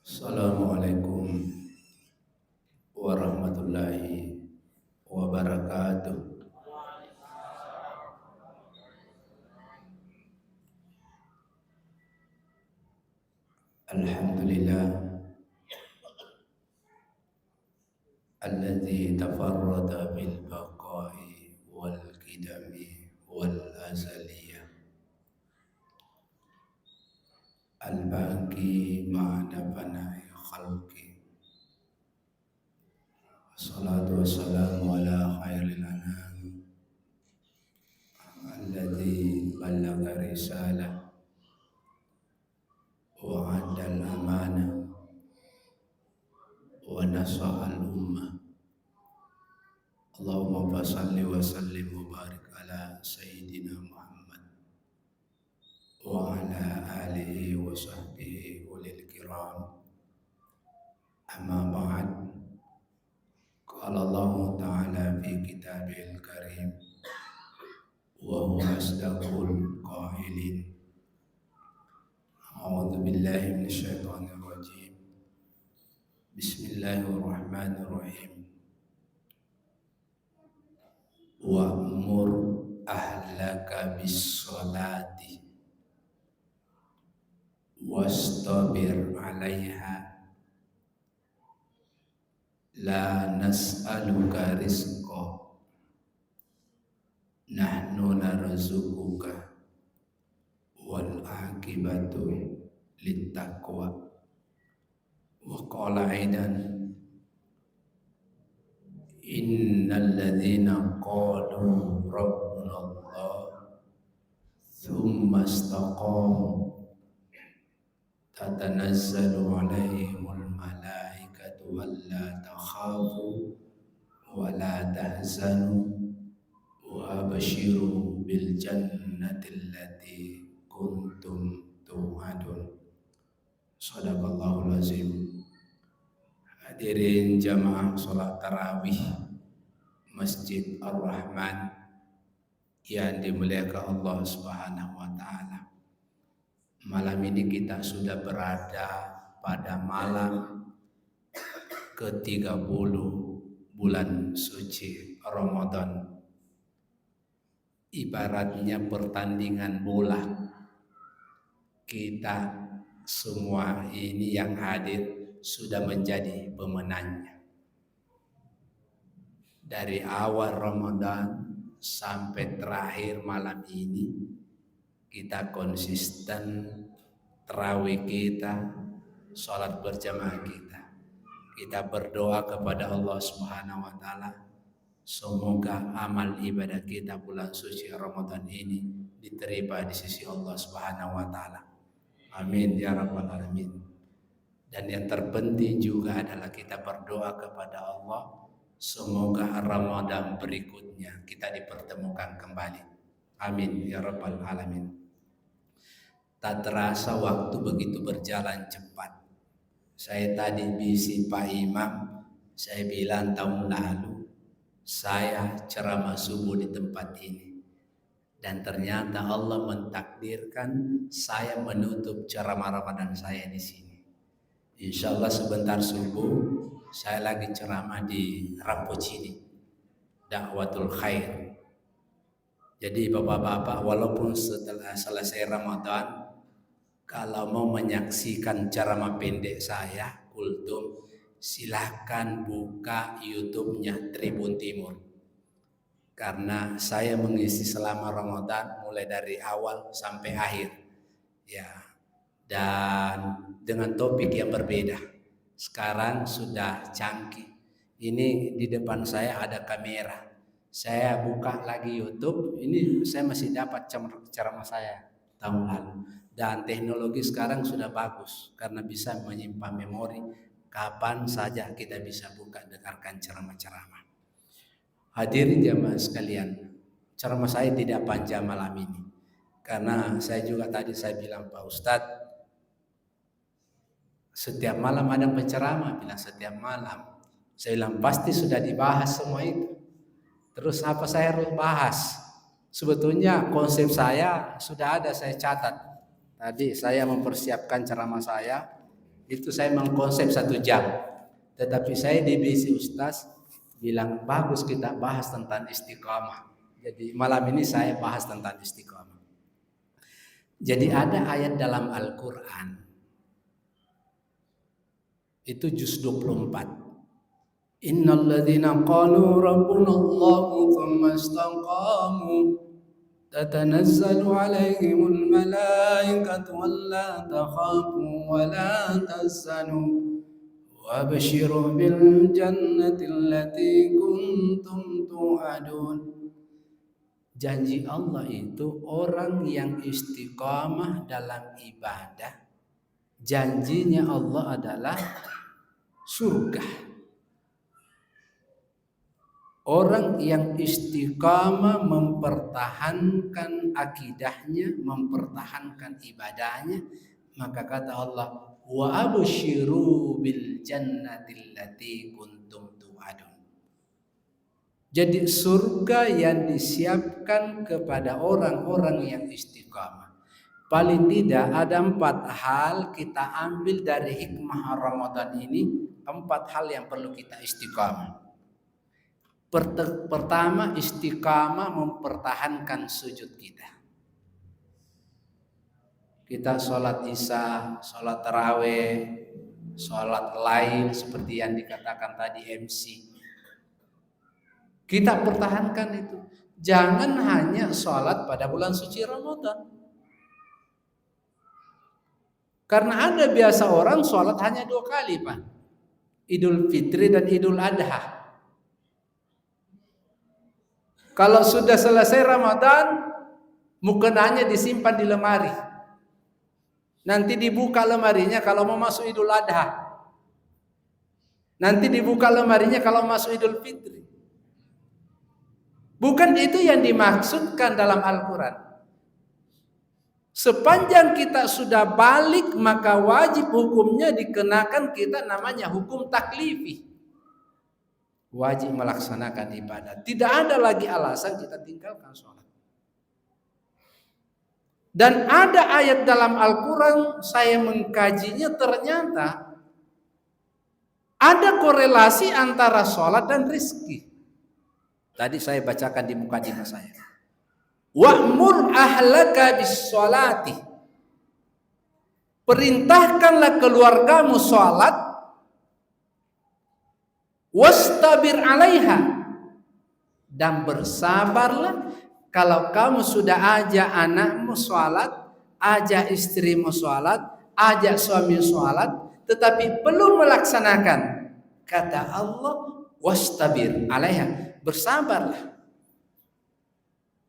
Assalamualaikum warahmatullahi wabarakatuh. Alhamdulillah alladzi tafarrada bil baqa'i wal qidami wal azaliyah al baqi ma'ana fana'i khalqi. Assalatu wassalamu ala khairil anam alladzi ballagha risalah wa 'addal amanah wa nasahal ummah. Allahumma salli wa sallim wa barik ala sayyidina Muhammad wa ala alihi wa sahbihi ulil kiram. Amma ba'd. Qala Allah ta'ala fi kitabihil karim wa huwa asdaqul qailin. A'udzu billahi minasy syaithanir rajim. Bismillahirrahmanirrahim. Wa'mur ahlaka bis-sholati wastabir 'alaiha la nas'aluka rizqa nahnu narzuquka wal 'aqibatu littaqwa. Wa qala aidan innal ladzina qalu rabbuna Allah thumma istaqamu tatanazzalu alaihimul malaikatu alla takhafu wa la tahzanu wa abshiru bil jannati allati kuntum tu'adun. Shadaqallahul azim. Hadirin jamaah sholat tarawih Masjid Ar-Rahman yang dimuliakan Allah Subhanahu wa taala. Malam ini kita sudah berada pada malam ke-30 bulan suci Ramadan. Ibaratnya pertandingan bola. Kita semua ini yang hadir sudah menjadi pemenangnya. Dari awal Ramadan sampai terakhir malam ini kita konsisten tarawih kita, sholat berjamaah kita. Kita berdoa kepada Allah Subhanahu wa taala, semoga amal ibadah kita bulan suci Ramadan ini diterima di sisi Allah Subhanahu wa taala. Amin ya rabbal alamin. Dan yang terpenting juga adalah kita berdoa kepada Allah, semoga Ramadan berikutnya kita dipertemukan kembali. Amin ya rabbal alamin. Tak terasa waktu begitu berjalan cepat. Saya tadi bisi Pak Imam, saya bilang tahun lalu saya ceramah subuh di tempat ini. Dan ternyata Allah mentakdirkan saya menutup ceramah Ramadan saya di sini. Insya Allah sebentar subuh saya lagi ceramah di Rampocini, Dakwatul Khair. Jadi bapak-bapak, walaupun setelah selesai Ramadan, kalau mau menyaksikan ceramah pendek saya, Kultum, silahkan buka YouTube-nya Tribun Timur. Karena saya mengisi selama Ramadan mulai dari awal sampai akhir. Ya. Dan dengan topik yang berbeda. Sekarang sudah canggih. Ini di depan saya ada kamera. Saya buka lagi YouTube, ini saya masih dapat ceramah saya tahun lalu. Dan teknologi sekarang sudah bagus karena bisa menyimpan memori. Kapan saja kita bisa buka dengarkan ceramah-ceramah. Hadirin jamaah sekalian, ceramah saya tidak panjang malam ini. Karena saya juga tadi saya bilang Pak Ustadz, setiap malam ada penceramah, bilang setiap malam. Saya bilang pasti sudah dibahas semua itu. Terus apa saya harus bahas? Sebetulnya konsep saya sudah ada, saya catat. Tadi saya mempersiapkan ceramah saya Itu saya mengkonsep 1 jam. Tetapi saya di BC Ustaz bilang bagus kita bahas tentang istiqamah. Jadi malam ini saya bahas tentang istiqamah. Jadi ada ayat dalam Al-Quran. Itu juz 24. Innal ladzina qalu rabbuna Allahu tsumma istaqamu tatanazzalu alaihimul malaikatu alla takhafu wa la tahzanu wabshiru bil jannati allati kuntum tu'adun. Janji Allah itu orang yang istiqamah dalam ibadah, janjinya Allah adalah surga. Orang yang istiqamah mempertahankan akidahnya, mempertahankan ibadahnya, maka kata Allah, wa abshiru bil jannati allati kuntum tu'adun. Jadi surga yang disiapkan kepada orang-orang yang istiqamah. Paling tidak ada 4 hal kita ambil dari hikmah Ramadan ini, 4 hal yang perlu kita istiqamah. Pertama, istiqamah mempertahankan sujud kita. Kita sholat isya, sholat tarawih, sholat lain seperti yang dikatakan tadi MC. Kita pertahankan itu. Jangan hanya sholat pada bulan suci Ramadan. Karena ada biasa orang sholat hanya 2 kali, Pak. Idul Fitri dan Idul Adha. Kalau sudah selesai Ramadan, mukenanya disimpan di lemari. Nanti dibuka lemarinya kalau mau masuk Idul Adha. Nanti dibuka lemarinya kalau masuk Idul Fitri. Bukan itu yang dimaksudkan dalam Al-Quran. Sepanjang kita sudah balik, maka wajib hukumnya dikenakan kita, namanya hukum taklifi. Wajib melaksanakan ibadah. Tidak ada lagi alasan kita tinggalkan sholat. Dan ada ayat dalam Al-Quran, saya mengkajinya, ternyata ada korelasi antara sholat dan rizki. Tadi saya bacakan di mukadimah saya. Wa'mur ahlaka bis sholati. Perintahkanlah keluargamu sholat. Wastabir 'alaiha, dan bersabarlah kalau kamu sudah ajak anakmu sholat, ajak istrimu sholat, ajak suami sholat, tetapi belum melaksanakan. Kata Allah, wastabir 'alaiha, bersabarlah.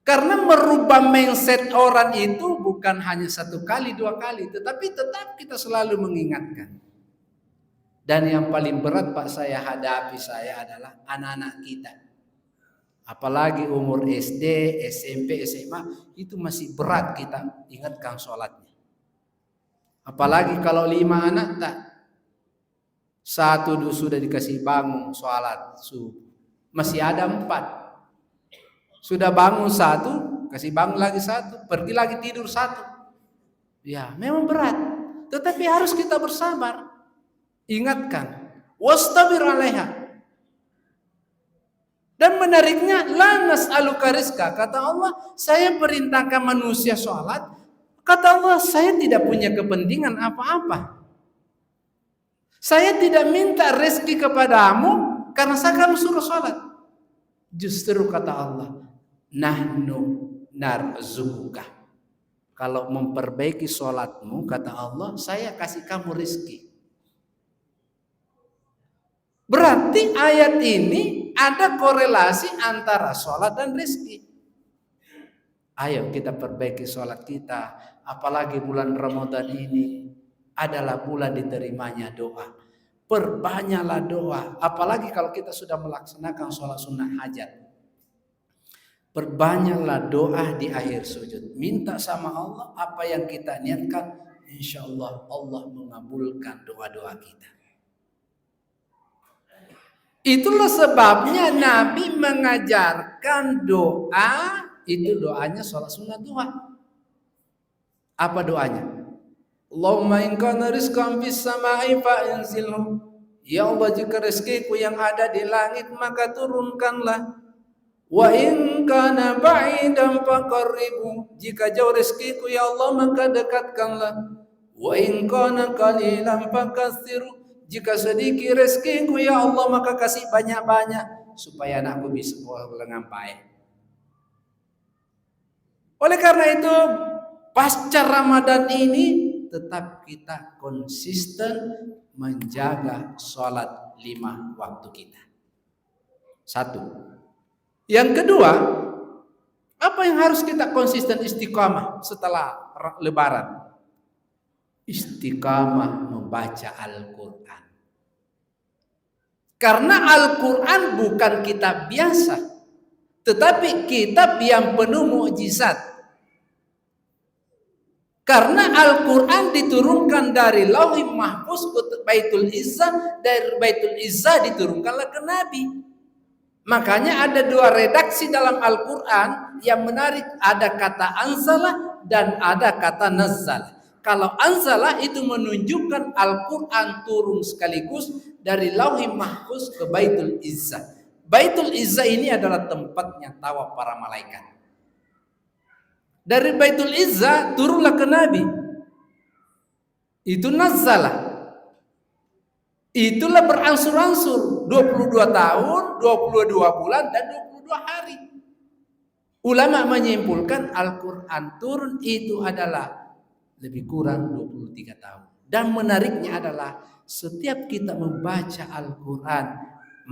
Karena merubah mindset orang itu bukan hanya 1 kali, 2 kali, tetapi tetap kita selalu mengingatkan. Dan yang paling berat Pak saya hadapi adalah anak-anak kita. Apalagi umur SD, SMP, SMA, itu masih berat kita ingatkan sholatnya. Apalagi kalau 5 anak tak. 1 sudah dikasih bangun sholat subuh. Masih ada 4. Sudah bangun 1, kasih bangun lagi 1, pergi lagi tidur 1. Ya memang berat. Tetapi harus kita bersabar. Ingatkan, wastabir 'alaiha. Dan menariknya, la nas'aluka rizqa. Kata Allah, saya perintahkan manusia sholat. Kata Allah, saya tidak punya kepentingan apa-apa. Saya tidak minta rezeki kepadamu karena saya kamu suruh sholat. Justru kata Allah, nahnu narzuquka. Kalau memperbaiki sholatmu, kata Allah, saya kasih kamu rezeki. Berarti ayat ini ada korelasi antara sholat dan rezeki. Ayo kita perbaiki sholat kita. Apalagi bulan Ramadan ini adalah bulan diterimanya doa. Perbanyaklah doa. Apalagi kalau kita sudah melaksanakan sholat sunnah hajat. Perbanyaklah doa di akhir sujud. Minta sama Allah apa yang kita niatkan. Insya Allah Allah mengabulkan doa-doa kita. Itulah sebabnya Nabi mengajarkan doa, itu doanya sholat sunnah doa. Apa doanya? Allahumma in kana rizqan fis sama'i fa'inzilhu. Ya Allah, jika rezekiku yang ada di langit maka turunkanlah. Wa in kana ba'idan faqarribhu. Jika jauh rezekiku ya Allah maka dekatkanlah. Wa in kana qalilan fakatsiru. Jika sedikit rezekiku ya Allah maka kasih banyak-banyak supaya anakku bisa dengan baik. Oleh karena itu pasca Ramadan ini tetap kita konsisten menjaga sholat 5 waktu kita. Satu. Yang kedua, apa yang harus kita konsisten istiqamah setelah Lebaran? Istiqamah membaca Al-Quran. Karena Al-Quran bukan kitab biasa, tetapi kitab yang penuh mukjizat. Karena Al-Quran diturunkan dari Lauhul Mahfuz ke Baitul Izzah, dari Baitul Izzah diturunkanlah ke Nabi. Makanya ada 2 redaksi dalam Al-Quran yang menarik, ada kata anzalah dan ada kata nazzal. Kalau anzalah itu menunjukkan Al-Quran turun sekaligus dari Lauhul Mahfuz ke Baitul Izzah. Baitul Izzah ini adalah tempatnya tawaf para malaikat. Dari Baitul Izzah turunlah ke Nabi. Itu nazzalah. Itulah berangsur-angsur 22 tahun, 22 bulan dan 22 hari. Ulama menyimpulkan Al-Quran turun itu adalah lebih kurang 23 tahun. Dan menariknya adalah setiap kita membaca Al-Quran,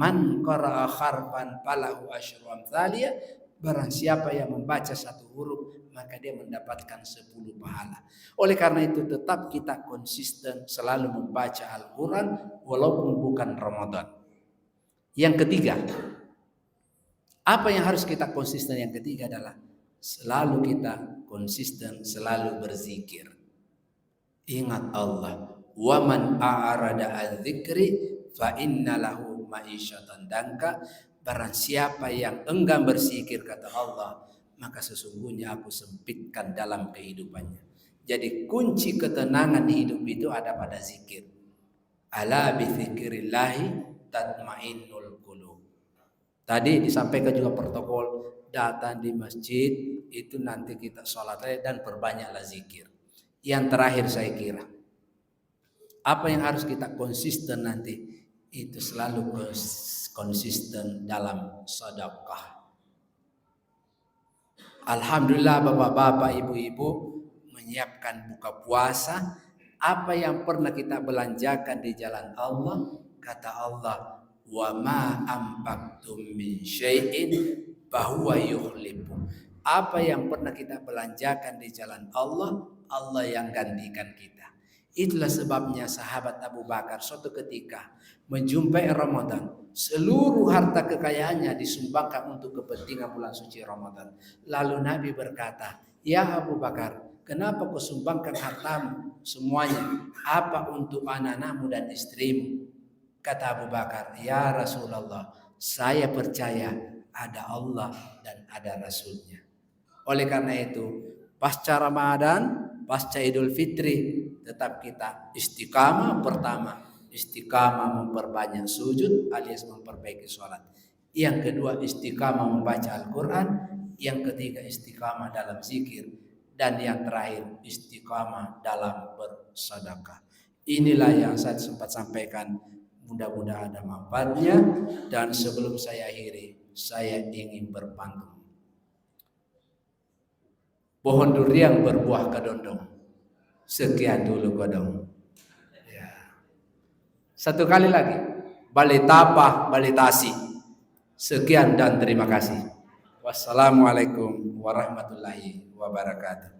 man qara'a harfan falahu asyru amthalia, barang siapa yang membaca satu huruf maka dia mendapatkan 10 pahala. Oleh karena itu tetap kita konsisten selalu membaca Al-Quran walaupun bukan Ramadan. Yang ketiga, apa yang harus kita konsisten? Yang ketiga adalah selalu kita konsisten selalu berzikir. Ingat Allah, wa man a'rada an-dzikri fa inna lahu ma'isyatan danka. Barang siapa yang enggan berzikir, kata Allah, maka sesungguhnya aku sempitkan dalam kehidupannya. Jadi kunci ketenangan hidup itu ada pada zikir. Ala bi dzikrillahi tatmainnul qulub. Tadi disampaikan juga protokol, datang di masjid itu nanti kita sholat dan perbanyaklah zikir. Yang terakhir saya kira, apa yang harus kita konsisten nanti itu selalu konsisten dalam sedekah. Alhamdulillah bapak-bapak, ibu-ibu menyiapkan buka puasa. Apa yang pernah kita belanjakan di jalan Allah, kata Allah, wa ma anfaqtum min syai'in fahuwa yukhlifu. Apa yang pernah kita belanjakan di jalan Allah, Allah yang gantikan kita. Itulah sebabnya sahabat Abu Bakar suatu ketika menjumpai Ramadan, seluruh harta kekayaannya disumbangkan untuk kepentingan bulan suci Ramadan. Lalu Nabi berkata, ya Abu Bakar, kenapa kau sumbangkan hartamu semuanya? Apa untuk anak-anakmu dan istrimu? Kata Abu Bakar, ya Rasulullah, saya percaya ada Allah dan ada Rasulnya. Oleh karena itu, pasca Ramadan, pasca Idul Fitri, tetap kita istiqamah. Pertama, istiqamah memperbanyak sujud alias memperbaiki sholat. Yang kedua, istiqamah membaca Al-Quran. Yang ketiga, istiqamah dalam zikir. Dan yang terakhir, istiqamah dalam bersedekah. Inilah yang saya sempat sampaikan. Mudah-mudahan ada manfaatnya. Dan sebelum saya akhiri, saya ingin berpantun. Pohon durian berbuah kedondong. Sekian dulu kodong. Ya. Satu kali lagi. Balitapah, balitasi. Sekian dan terima kasih. Wassalamualaikum warahmatullahi wabarakatuh.